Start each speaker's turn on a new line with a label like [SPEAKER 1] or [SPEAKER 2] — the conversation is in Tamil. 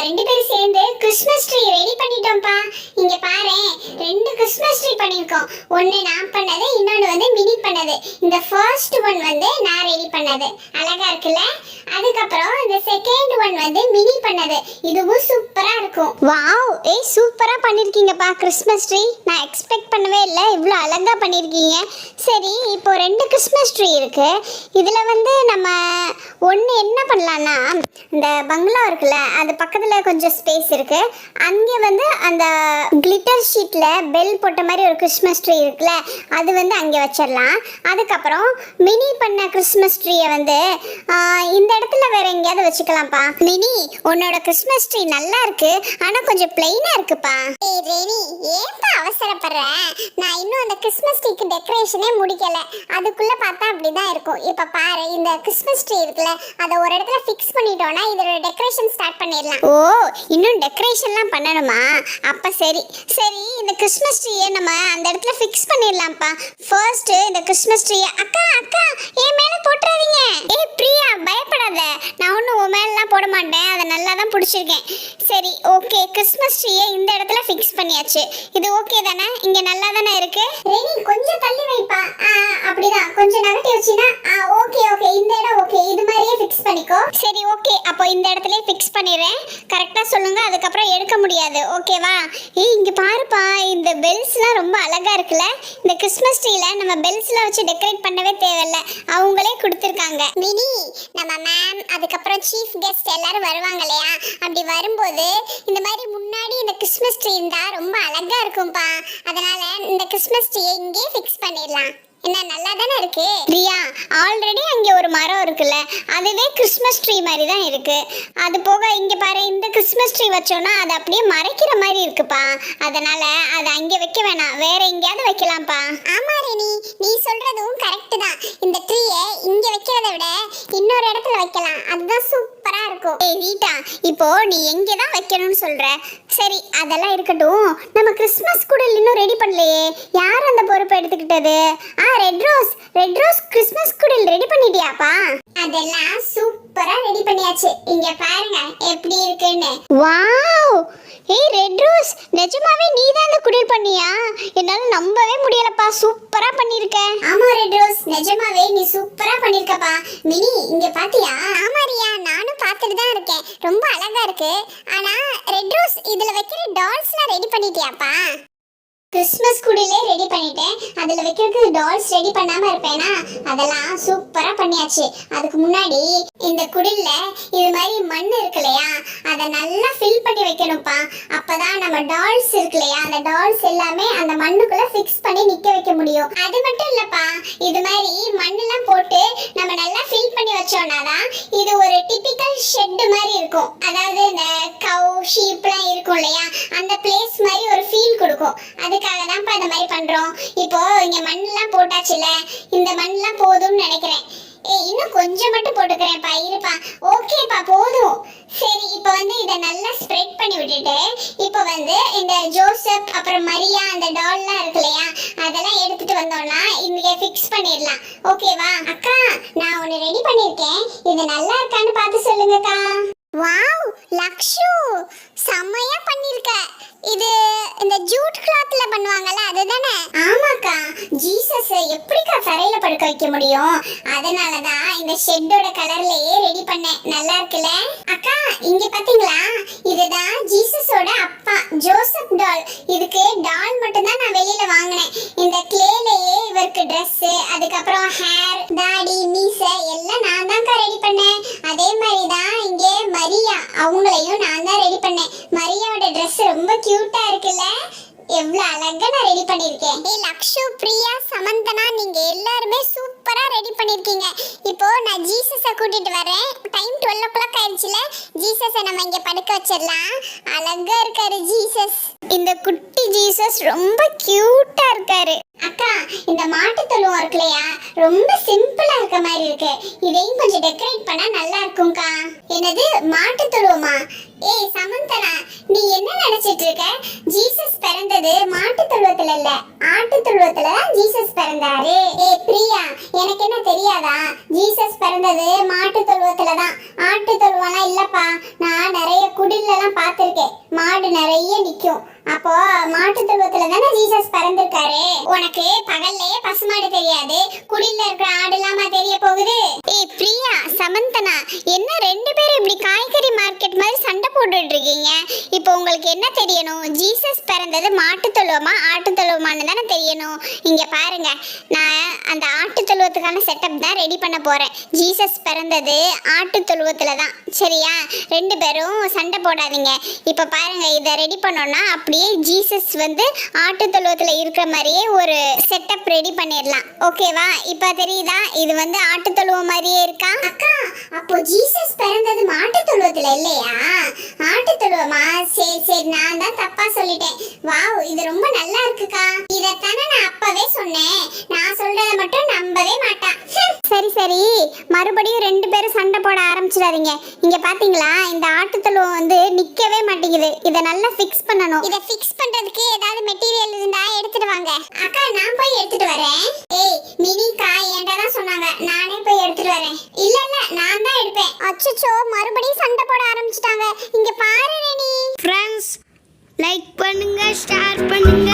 [SPEAKER 1] ரெண்டு பேரும் சேர்ந்து கிறிஸ்மஸ் ட்ரீ ரெடி பண்ணிட்டோம்ப்பா. இங்க பாரு, ரெண்டு கிறிஸ்மஸ் ட்ரீ பண்ணிருக்கோம். ஒன்னு நான் பண்ணது, இன்னொன்னு வந்து மினி பண்ணது. இந்த ஃபர்ஸ்ட் ஒன் வந்து நான் ரெடி பண்ணது, அழகா இருக்குல்ல. அதுக்கப்புறம் இந்த செகண்ட் ஒன் வந்து மினி பண்ணது, இதுவும் சூப்பரா இருக்கும். வாவ், சூப்பரா பண்ணிருக்கீங்கப்பா கிறிஸ்மஸ் ட்ரீ. நான் எக்ஸ்பெக்ட் பண்ணவே இல்லை இவ்வளோ அழகா பண்ணிருக்கீங்க. சரி, இப்போ ரெண்டு கிறிஸ்மஸ் ட்ரீ இருக்கு. இதுல வந்து நம்ம ஒன்று என்ன பண்ணலான்னா, இந்த பங்களா இருக்குல்ல, அது பக்கத்தில் கொஞ்சம் ஸ்பேஸ் இருக்கு. அங்கே வந்து அந்த கிளிட்டர் ஷீட்ல பெல் போட்ட மாதிரி ஒரு கிறிஸ்மஸ் ட்ரீ இருக்குல்ல, அது வந்து அங்கே வச்சிடலாம். அதுக்கப்புறம் மினி பண்ண கிறிஸ்மஸ் ட்ரீயை வந்து இந்த இடத்துல வேற எங்கேயாவது வச்சுக்கலாம்ப்பா. மினி, உன்னோட கிறிஸ்மஸ் ட்ரீ நல்லா இருக்கு, ஆனால் கொஞ்சம் பிளெயினா இருக்குப்பா. ஏய் ரெனி, ஏன்பா அவசரப்படுற? நான் இன்னும் அந்த கிறிஸ்மஸ் ட்ரீக்கு டெக்கரேஷனே முடிக்கல. அதுக்குள்ள பார்த்தா அப்படிதான் இருக்கும். இப்போ பாரு, இந்த கிறிஸ்மஸ் ட்ரீ இருக்குல்ல, அதை ஒரு இடத்துல ஃபிக்ஸ் பண்ணிட்டோம்னா இதோட டெக்கரேஷன் ஸ்டார்ட் பண்ணிடலாம். ஓ, இன்னும் டெக்கரேஷன்லாம் பண்ணணுமா? அப்ப சரி சரி, இந்த கிறிஸ்மஸ் ட்ரீயை நம்ம அந்த இடத்துல ஃபிக்ஸ் பண்ணிடலாம்ப்பா. ஃபர்ஸ்ட் இந்த கிறிஸ்மஸ் ட்ரீயை அக்கா அக்கா என் மேல போட்டுறாதீங்க. ஏய் பிரியா, பயப்படாத, நான் ஒன்றும் உன் மேலாம் போட மாட்டேன், அதை நல்லா தான் பிடிச்சிருக்கேன். சரி ஓகே, கிறிஸ்மஸ் ட்ரீயை இந்த இடத்துல ஃபிக்ஸ் பண்ணியாச்சு. இது ஓகே தானே? இங்க நல்லா தானே இருக்கு? ரெனி, கொஞ்சம் தள்ளி வைப்பா. அப்படிதான், கொஞ்சம் நகட்டி வச்சினா ஓகே ஓகே, இந்த இடம் ஓகே, இது மாதிரியே ஃபிக்ஸ் பண்ணிக்கோ. சரி ஓகே, அப்போ இந்த இடத்துலயே ஃபிக்ஸ் பண்ணிடுறேன். கரெக்டா சொல்லுங்க, அதுக்கப்புறம் எடுக்க முடியாது, ஓகேவா? இங்க பாருப்பா, இந்த பெல்ஸ்லாம் ரொம்ப அழகா இருக்குல்ல. இந்த கிறிஸ்மஸ் ட்ரீல நம்ம பெல்ஸ்லாம் வச்சு டெக்கரேட் பண்ணவே தேவையில்ல, அவங்களே கொடுத்துருக்காங்க. மினி, நம்ம மேம் அதுக்கப்புறம் சீஃப் கெஸ்ட் எல்லாரும் வருவாங்க இல்லையா, அப்படி வரும்போது இந்த மாதிரி முன்னாடி இந்த கிறிஸ்மஸ் ட்ரீ இருந்தா ரொம்ப அழகா இருக்கும்பா. அதனால இந்த கிறிஸ்மஸ் ட்ரீயை இங்கே ஃபிக்ஸ் பண்ணிடலாம். என்ன, நல்லா தானே இருக்கு? பிரியா, ஆல்ரெடி அங்கே ஒரு மரம் இருக்குல்ல, அதுவே கிறிஸ்மஸ் ட்ரீ மாதிரி தான் இருக்கு. அது போக இங்கே பாரு, இந்த கிறிஸ்மஸ் ட்ரீ வச்சோன்னா அது அப்படியே மறைக்கிற மாதிரி இருக்குப்பா. அதனால அதை அங்கே வைக்க வேணாம், வேற எங்கேயாவது வைக்கலாம்ப்பா. ஆமா ரெனி, நீ சொல்றதும் கரெக்ட் தான். இந்த ட்ரீயை இங்க வைக்கிறத விட இன்னொரு இடத்துல வைக்கலாம், அதுதான் சூப்பரா இருக்கும். ஏய் ரீட்டா, இப்போ நீ எங்கே தான் வைக்கணும்னு சொல்ற? சரி, அதெல்லாம் இருக்கட்டும். நம்ம கிறிஸ்மஸ் குடில் இன்னும் ரெடி பண்ணலையே, யார் அந்த பொறுப்பை எடுத்துக்கிட்டது? ரெட் ரோஸ் கிறிஸ்மஸ் குடில் ரெடி பண்ணிட்டியாப்பா? அதெல்லாம் சூப்பரா ரெடி பண்ணியாச்சு. இங்க பாருங்க எப்படி இருக்குன்னு. வாவ், ரெட் ரோஸ், நிஜமாவே நீ தான் இந்த குடில் பண்ணியா? என்னால நம்பவே முடியலப்பா, சூப்பரா பண்ணிருக்க. ஆமா ரெட் ரோஸ், நிஜமாவே நீ சூப்பரா பண்ணிருக்கப்பா. மினி, இங்க பாத்தியா? ஆமா ரியா, நானும் பார்த்துட்டு தான் இருக்கேன், ரொம்ப அழகா இருக்கு. ஆனா ரெட் ரோஸ், இதுல வைக்கிற டால்ஸ்லாம் ரெடி பண்ணிட்டியாப்பா? கிறிஸ்மஸ் குடிலே ரெடி பண்ணிட்டேன். அதில் வைக்கிறதுக்கு டால்ஸ் ரெடி பண்ணாமல் இருப்பேனா, அதெல்லாம் சூப்பராக பண்ணியாச்சு. அதுக்கு முன்னாடி இந்த குடில்ல இது மாதிரி மண் இருக்கு இல்லையா, அதை நல்லா ஃபில் பண்ணி வைக்கணும்ப்பா. அப்போதான் நம்ம டால்ஸ் இருக்கு இல்லையா, அந்த டால்ஸ் எல்லாமே அந்த மண்ணுக்குள்ளே ஃபிக்ஸ் பண்ணி நிற்க வைக்க முடியும். அது மட்டும் இல்லைப்பா, இது மாதிரி மண்ணெல்லாம் போட்டு நம்ம நல்லா ஃபில் பண்ணி வச்சோம்னா தான் இது ஒரு டிபிக்கல் ஷெட் மாதிரி இருக்கும். அதாவது இந்த கவ் ஷீப்லாம் இருக்கும் இல்லையா, அந்த பிளேஸ் மாதிரி ஒரு ஃபீல் கொடுக்கும். அதுக்காக தான்ப்பா இந்த மாதிரி பண்றோம். இப்போ இங்க மண்ணெல்லாம் போட்டாச்சுல, இந்த மண்ணெல்லாம் போதும்னு நினைக்கிறேன். இன்னும் கொஞ்சம் மட்டும் போட்டுக்கிறேன்ப்பா, இருப்பா. ஓகேப்பா, போதும். சரி, இப்போ வந்து இதை நல்லா ஸ்ப்ரெட் பண்ணி விட்டுட்டு, இப்போ வந்து இந்த ஜோசப் அப்புறம் மரியா அந்த டால்லாம் இருக்கு இல்லையா, அதெல்லாம் எடுத்துட்டு வந்தோம்னா இங்க ஃபிக்ஸ் பண்ணிடலாம். ஓகேவா? அக்கா, நான் ஒன்று ரெடி பண்ணியிருக்கேன், இது நல்லா இருக்கான்னு பார்த்து சொல்லுங்கக்கா. வாவ் லக்ஷு, செம்மையா பண்ணிருக்க. இது இந்த ஜூட் கிளாத்ல பண்ணுவாங்கல்ல, அதுதானே? ஆமாக்கா, ஜீசஸ் எப்படிக்கா தரையில படுக்க வைக்க முடியும்? அதனால தான் இந்த ஷெட்டோட கலர்லயே ரெடி பண்ணேன். நல்லா இருக்குல்ல அக்கா? இங்க பாத்தீங்களா, இதுதான் ஜீசஸோட அப்பா ஜோசப் டால். இதுக்கு டால் மட்டும் தான் நான் வெளியில வாங்கினேன். இந்த கிளேலயே இவருக்கு Dress, அதுக்கப்புறம் ஹேர், தாடி, மீசை எல்லாம் நான் தான்க்கா ரெடி பண்ணேன். அதே மாதிரி தான் இங்க மரியா, அவங்களையும் நான் தான் ரெடி பண்ணேன். மரியாவோட Dress ரொம்ப கியூட்டா இருக்குல்ல, எவ்வளவு அழகா நான் ரெடி பண்ணிருக்கேன். லக்ஷு, பிரியா, சமந்தனா, நீங்க எல்லாருமே சூப்பரா ரெடி பண்ணிருக்கீங்க. இப்போ நான் ஜீசஸை கூட்டிட்டு வரேன். டைம் 12 o'clock ஆயிடுச்சுல, ஜீசஸை நம்ம இங்க படுக்க வச்சிடலாம். அழகா இருக்காரு ஜீசஸ். இந்த குட்டி ஜீசஸ் ரொம்ப கியூட்டா இருக்காரு. அக்கா, இந்த மாட்டு தொழுவம் இருக்கு இல்லையா, ரொம்ப சிம்பிளா இருக்க மாதிரி இருக்கு. இதையும் கொஞ்சம் டெக்கரேட் பண்ணா நல்லா இருக்கும்க்கா. என்னது, மாட்டு தொழுவமா? சமந்தனா, நீ என்ன நினைச்சிட்டு இருக்க? ஜீசஸ் பிறந்தது மாட்டு தொழுவத்துல இல்ல, ஆட்டு தொழுவத்துல தான் ஜீசஸ் பிறந்தாரு. பிரியா, எனக்கு என்ன தெரியாதா? ஜீசஸ் பிறந்தது மாட்டு தொழுவத்துல தான், ஆட்டு தொழுவம்லாம் இல்லப்பா. நான் நிறைய குடிலெல்லாம் பார்த்திருக்கேன், மாடு நிறைய நிக்கும். அப்போ மாட்டு தொழுவத்துல தானே ஜீசஸ் பிறந்திருக்காரு. உனக்கு பகல்லே பசுமாடு தெரியாது, குடில இருக்கிற ஆடு இல்லாம தெரிய போகுது? ஏய் பிரியா, சமந்தனா, என்ன ரெண்டு பேரும் இப்படி காய்கறி மார்க்கெட் மாதிரி சண்டை போட்டுட்டு இருக்கீங்க? இப்போ உங்களுக்கு என்ன தெரியணும்? ஜீசஸ் பிறந்தது மாட்டு தொழுவமா ஆட்டு தொழுவமான்னு தானே தெரியணும். இங்க பாருங்க, நான் அந்த ஆட்டு தொழுவத்துக்கான செட்டப் தான் ரெடி பண்ண போறேன். ஜீசஸ் பிறந்தது ஆட்டு தொழுவத்துல தான், சரியா? ரெண்டு பேரும் சண்டை போடாதீங்க. இப்போ பாருங்க, இதை ரெடி பண்ணோம்னா அப்படியே ஜீசஸ் வந்து ஆட்டு தொழுவத்துல இருக்கிற மாதிரியே ஒரு செட்டப் ரெடி பண்ணிடலாம். ஓகேவா? இப்போ தெரியுதா? இது வந்து ஆட்டு தொழுவம் மாதிரியே இருக்கா? அக்கா, அப்போ ஜீசஸ் பிறந்தது மாட்டு தொழுவத்துல இல்லையா? ஆட்டு தொழுவமா? சரி சரி, நான் தான் தப்பா சொல்லிட்டேன். வாவ், இது ரொம்ப நல்லா இருக்குக்கா. இதைத்தானே நான் அப்பவே சொன்னேன். நான் சொல்றத மட்டும் நம்பவே மாட்டான். சரி சரி, மறுபடியும் ரெண்டு பேரும் சண்டை போட ஆரம்பிச்சிடாதீங்க. இங்க பாத்தீங்களா, இந்த ஆட்டு தொழுவம் வந்து நிக்கவே மாட்டேங்குது. இதை நல்லா ஃபிக்ஸ் பண்ணணும். இதை ஃபிக்ஸ் பண்றதுக்கு ஏதாவது மெட்டீரியல் இருந்தா எடுத்துட்டு வாங்க. அக்கா, நான் போய் எடுத்துட்டு வரேன். ஏய் மினிக்கா, என்கிட்ட தான் சொன்னாங்க, நானே போய் எடுத்துட்டு வரேன். இல்ல இல்ல, நான் தான் எடுப்பேன். அச்சச்சோ, மறுபடியும் சண்டை போட ஆரம்பிச்சிட்டாங்க. இங்க பாரு ரெனி.
[SPEAKER 2] ஃப்ரெண்ட்ஸ், லைக் பண்ணுங்க, ஷேர் பண்ணுங்க,